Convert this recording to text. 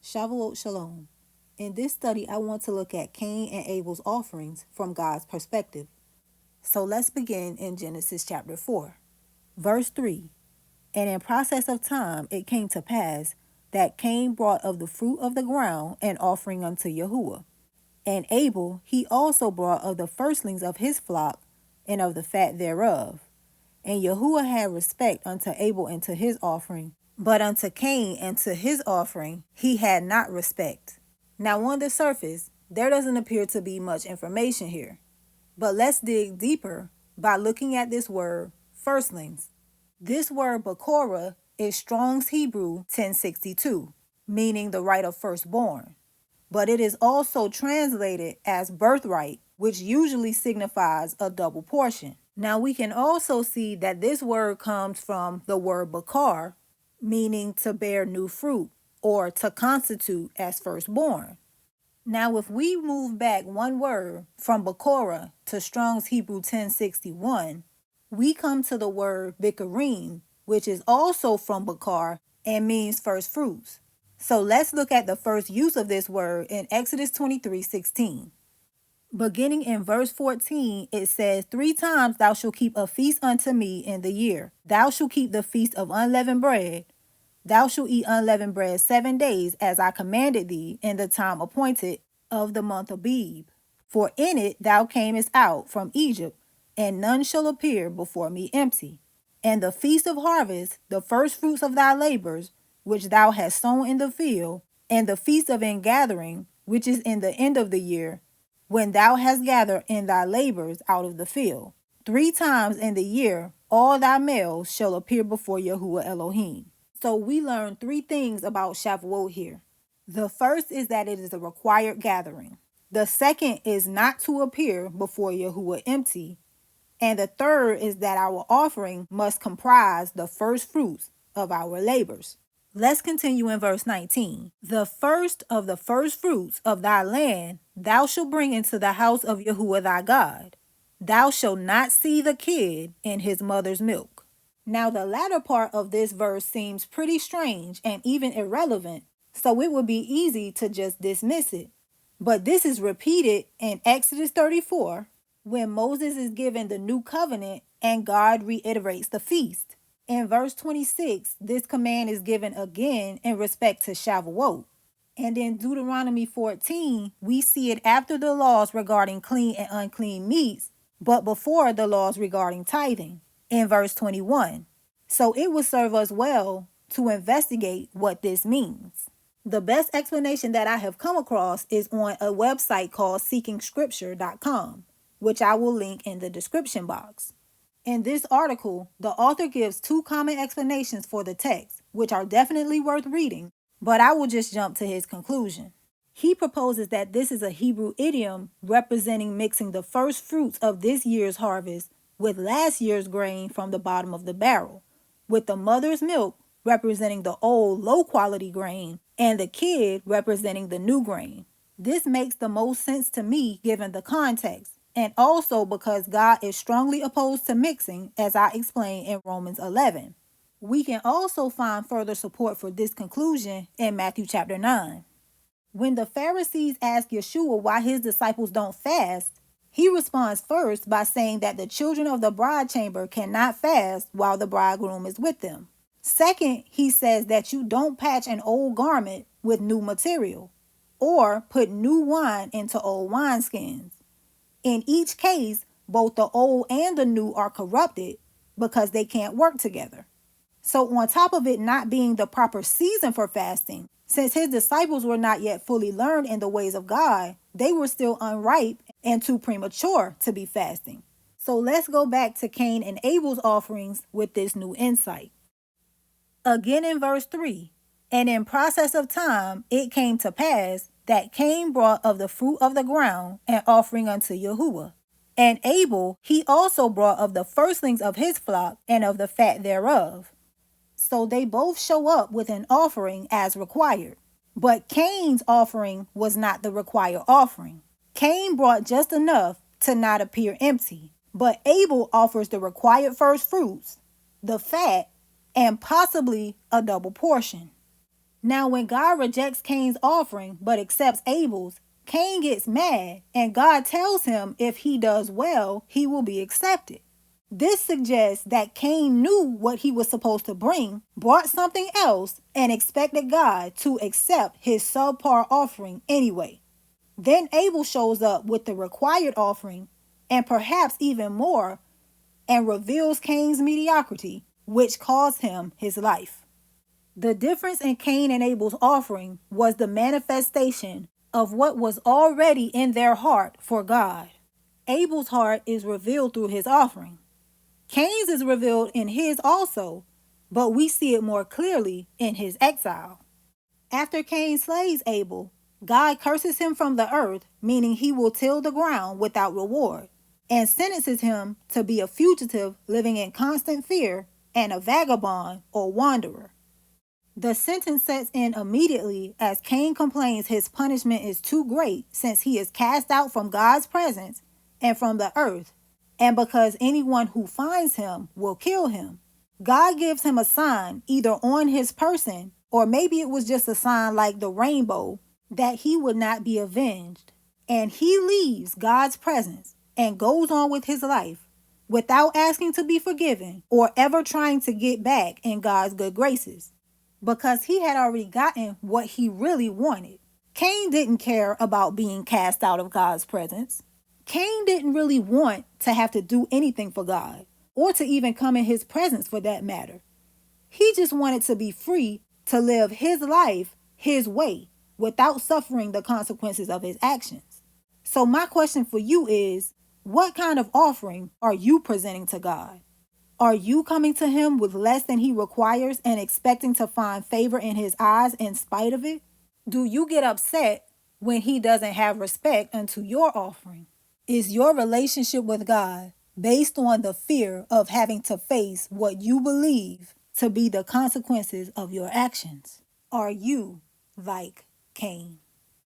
Shavuot Shalom. In this study, I want to look at Cain and Abel's offerings from God's perspective. So let's begin in Genesis chapter 4, verse 3. And in process of time it came to pass that Cain brought of the fruit of the ground an offering unto Yahuah. And Abel he also brought of the firstlings of his flock and of the fat thereof. And Yahuah had respect unto Abel and to his offering, but unto Cain and to his offering he had not respect. Now on the surface, there doesn't appear to be much information here. But let's dig deeper by looking at this word, firstlings. This word Bakora is Strong's Hebrew 1062, meaning the right of firstborn. But it is also translated as birthright, which usually signifies a double portion. Now we can also see that this word comes from the word bakar, meaning to bear new fruit or to constitute as firstborn. Now if we move back one word from bakora to Strong's Hebrew 1061, we come to the word bikarim, which is also from bakar and means first fruits. So let's look at the first use of this word in Exodus 23:16. Beginning in verse 14, it says, 3 times thou shalt keep a feast unto me in the year. Thou shalt keep the feast of unleavened bread. Thou shalt eat unleavened bread 7 days, as I commanded thee, in the time appointed of the month Abib. For in it thou camest out from Egypt, and none shall appear before me empty. And the feast of harvest, the first fruits of thy labors, which thou hast sown in the field, and the feast of ingathering, which is in the end of the year, when thou hast gathered in thy labors out of the field. 3 times in the year all thy males shall appear before Yahuah Elohim. So we learn 3 things about Shavuot here. The first is that it is a required gathering. The second is not to appear before Yahuah empty. And the third is that our offering must comprise the first fruits of our labors. Let's continue in verse 19. The first of the first fruits of thy land thou shalt bring into the house of Yahuah thy God. Thou shalt not see the kid in his mother's milk. Now the latter part of this verse seems pretty strange and even irrelevant, so it would be easy to just dismiss it. But this is repeated in Exodus 34, when Moses is given the new covenant and God reiterates the feast. In verse 26, this command is given again in respect to Shavuot. And in Deuteronomy 14, we see it after the laws regarding clean and unclean meats, but before the laws regarding tithing, in verse 21. So it would serve us well to investigate what this means. The best explanation that I have come across is on a website called seekingscripture.com, which I will link in the description box. In this article, the author gives 2 common explanations for the text, which are definitely worth reading, but I will just jump to his conclusion. He proposes that this is a Hebrew idiom representing mixing the first fruits of this year's harvest with last year's grain from the bottom of the barrel, with the mother's milk representing the old low-quality grain and the kid representing the new grain. This makes the most sense to me given the context, and also because God is strongly opposed to mixing, as I explained in Romans 11. We can also find further support for this conclusion in Matthew chapter 9. When the Pharisees ask Yeshua why his disciples don't fast, he responds first by saying that the children of the bride chamber cannot fast while the bridegroom is with them. Second, he says that you don't patch an old garment with new material or put new wine into old wineskins. In each case, both the old and the new are corrupted because they can't work together. So on top of it not being the proper season for fasting, since his disciples were not yet fully learned in the ways of God, they were still unripe and too premature to be fasting. So let's go back to Cain and Abel's offerings with this new insight. Again in verse 3, and in process of time it came to pass that Cain brought of the fruit of the ground an offering unto Yahuah. And Abel he also brought of the firstlings of his flock and of the fat thereof. So they both show up with an offering as required. But Cain's offering was not the required offering. Cain brought just enough to not appear empty. But Abel offers the required first fruits, the fat, and possibly a double portion. Now, when God rejects Cain's offering but accepts Abel's, Cain gets mad, and God tells him if he does well, he will be accepted. This suggests that Cain knew what he was supposed to bring, brought something else, and expected God to accept his subpar offering anyway. Then Abel shows up with the required offering, and perhaps even more, and reveals Cain's mediocrity, which cost him his life. The difference in Cain and Abel's offering was the manifestation of what was already in their heart for God. Abel's heart is revealed through his offering. Cain's is revealed in his also, but we see it more clearly in his exile. After Cain slays Abel, God curses him from the earth, meaning he will till the ground without reward, and sentences him to be a fugitive living in constant fear and a vagabond or wanderer. The sentence sets in immediately as Cain complains his punishment is too great since he is cast out from God's presence and from the earth, and because anyone who finds him will kill him. God gives him a sign either on his person, or maybe it was just a sign like the rainbow, that he would not be avenged. And he leaves God's presence and goes on with his life without asking to be forgiven or ever trying to get back in God's good graces, because he had already gotten what he really wanted. Cain didn't care about being cast out of God's presence. Cain didn't really want to have to do anything for God, or to even come in his presence for that matter. He just wanted to be free to live his life his way without suffering the consequences of his actions. So my question for you is, what kind of offering are you presenting to God? Are you coming to him with less than he requires and expecting to find favor in his eyes in spite of it? Do you get upset when he doesn't have respect unto your offering? Is your relationship with God based on the fear of having to face what you believe to be the consequences of your actions? Are you like Cain?